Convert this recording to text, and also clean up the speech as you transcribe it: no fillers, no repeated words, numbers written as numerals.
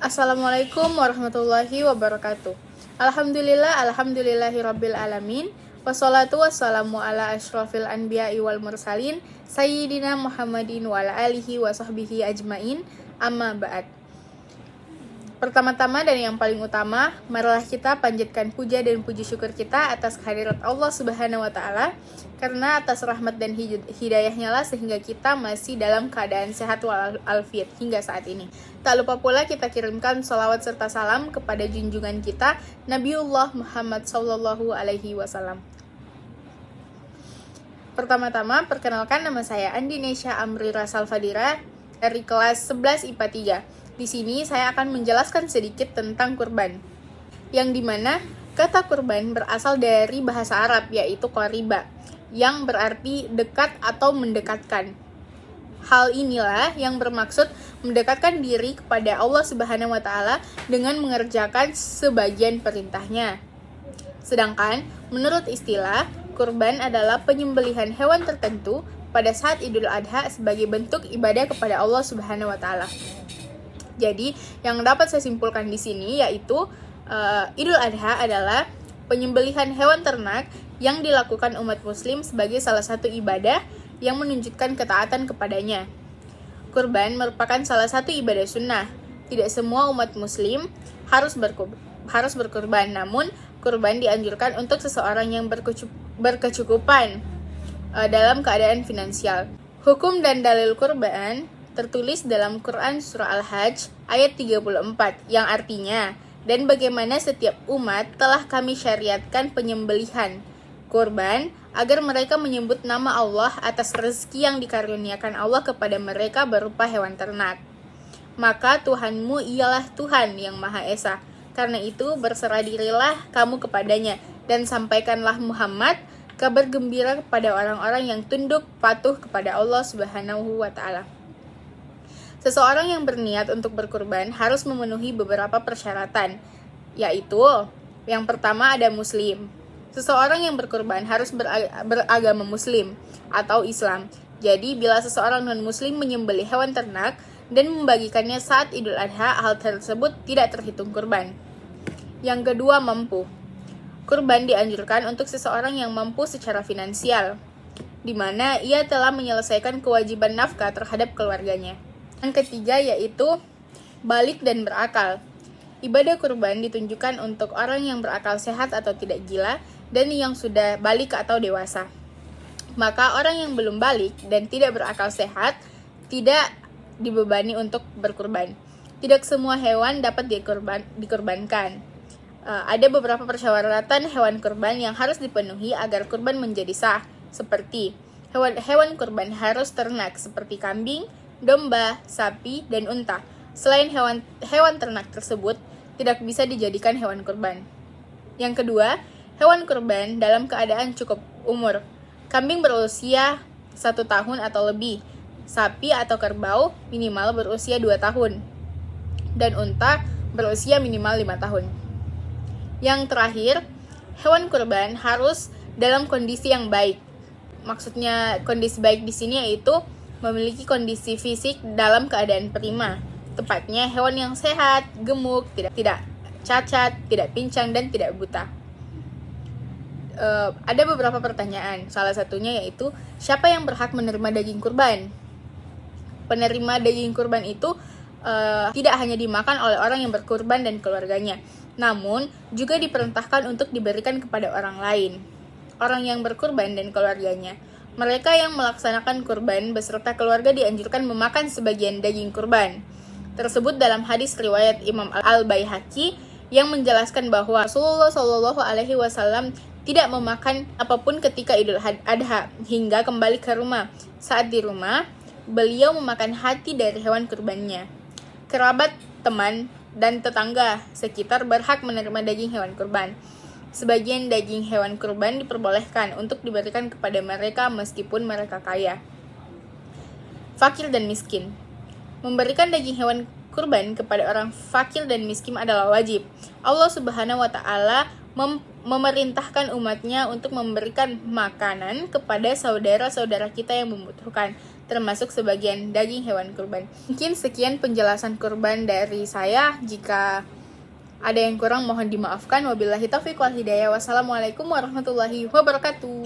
Assalamualaikum warahmatullahi wabarakatuh. Alhamdulillahirabbil alamin. Wassalatu wassalamu ala asyrofil anbiya'i wal mursalin sayyidina Muhammadin wa ala alihi wa sahbihi ajmain. Amma ba'd. Pertama-tama dan yang paling utama, marilah kita panjatkan puja dan puji syukur kita atas kehadirat Allah Subhanahu wa taala, karena atas rahmat dan hidayahnya lah sehingga kita masih dalam keadaan sehat walafiat hingga saat ini. Tak lupa pula kita kirimkan salawat serta salam kepada junjungan kita Nabiullah Muhammad sallallahu alaihi wasallam. Pertama-tama, perkenalkan, nama saya Andinesha Amrira Salfadira dari kelas 11 IPA 3. Di sini saya akan menjelaskan sedikit tentang kurban, yang dimana kata kurban berasal dari bahasa Arab, yaitu qariba, yang berarti dekat atau mendekatkan. Hal inilah yang bermaksud mendekatkan diri kepada Allah Subhanahu wa taala dengan mengerjakan sebagian perintahnya. Sedangkan menurut istilah, kurban adalah penyembelihan hewan tertentu pada saat Idul Adha sebagai bentuk ibadah kepada Allah Subhanahu wa taala. Jadi, yang dapat saya simpulkan di sini yaitu Idul Adha adalah penyembelihan hewan ternak yang dilakukan umat muslim sebagai salah satu ibadah yang menunjukkan ketaatan kepadanya. Kurban merupakan salah satu ibadah sunnah. Tidak semua umat muslim harus berkurban, namun kurban dianjurkan untuk seseorang yang berkecukupan dalam keadaan finansial. Hukum dan dalil kurban tertulis dalam Quran Surah Al-Hajj ayat 34 yang artinya, dan bagaimana setiap umat telah kami syariatkan penyembelihan kurban agar mereka menyebut nama Allah atas rezeki yang dikaruniakan Allah kepada mereka berupa hewan ternak. Maka Tuhanmu ialah Tuhan yang Maha Esa. Karena itu berserah dirilah kamu kepadanya dan sampaikanlah Muhammad kabar gembira kepada orang-orang yang tunduk patuh kepada Allah Subhanahu wa taala. Seseorang yang berniat untuk berkurban harus memenuhi beberapa persyaratan, yaitu yang pertama ada muslim. Seseorang yang berkurban harus beragama muslim atau Islam. Jadi bila seseorang non-muslim menyembelih hewan ternak dan membagikannya saat Idul Adha, hal tersebut tidak terhitung kurban. Yang kedua, mampu. Kurban dianjurkan untuk seseorang yang mampu secara finansial, di mana ia telah menyelesaikan kewajiban nafkah terhadap keluarganya. Yang ketiga yaitu balik dan berakal. Ibadah kurban ditunjukkan untuk orang yang berakal sehat atau tidak gila dan yang sudah balik atau dewasa. Maka orang yang belum balik dan tidak berakal sehat tidak dibebani untuk berkurban. Tidak semua hewan dapat dikurbankan. Ada beberapa persyaratan hewan kurban yang harus dipenuhi agar kurban menjadi sah, seperti hewan kurban harus ternak seperti kambing, domba, sapi, dan unta. Selain hewan ternak tersebut tidak bisa dijadikan hewan kurban. Yang kedua, hewan kurban dalam keadaan cukup umur. Kambing berusia 1 tahun atau lebih. Sapi atau kerbau minimal berusia 2 tahun. Dan unta berusia minimal 5 tahun. Yang terakhir, hewan kurban harus dalam kondisi yang baik. Maksudnya kondisi baik di sini yaitu memiliki kondisi fisik dalam keadaan prima. Tepatnya hewan yang sehat, gemuk, tidak cacat, tidak pincang, dan tidak buta. Ada beberapa pertanyaan. Salah satunya yaitu, siapa yang berhak menerima daging kurban? Penerima daging kurban itu tidak hanya dimakan oleh orang yang berkurban dan keluarganya, namun juga diperintahkan untuk diberikan kepada orang lain, orang yang berkurban dan keluarganya. Mereka yang melaksanakan kurban beserta keluarga dianjurkan memakan sebagian daging kurban. Tersebut dalam hadis riwayat Imam Al-Baihaqi yang menjelaskan bahwa Rasulullah Shallallahu alaihi wasallam tidak memakan apapun ketika Idul Adha hingga kembali ke rumah. Saat di rumah, beliau memakan hati dari hewan kurbannya. Kerabat, teman, dan tetangga sekitar berhak menerima daging hewan kurban. Sebagian daging hewan kurban diperbolehkan untuk diberikan kepada mereka meskipun mereka kaya. Fakir dan miskin. Memberikan daging hewan kurban kepada orang fakir dan miskin adalah wajib. Allah Subhanahu wa taala memerintahkan umatnya untuk memberikan makanan kepada saudara-saudara kita yang membutuhkan. termasuk sebagian daging hewan kurban. Mungkin sekian penjelasan kurban dari saya. Jika ada yang kurang mohon dimaafkan. Wabillahi taufiq wal hidayah. Wassalamualaikum warahmatullahi wabarakatuh.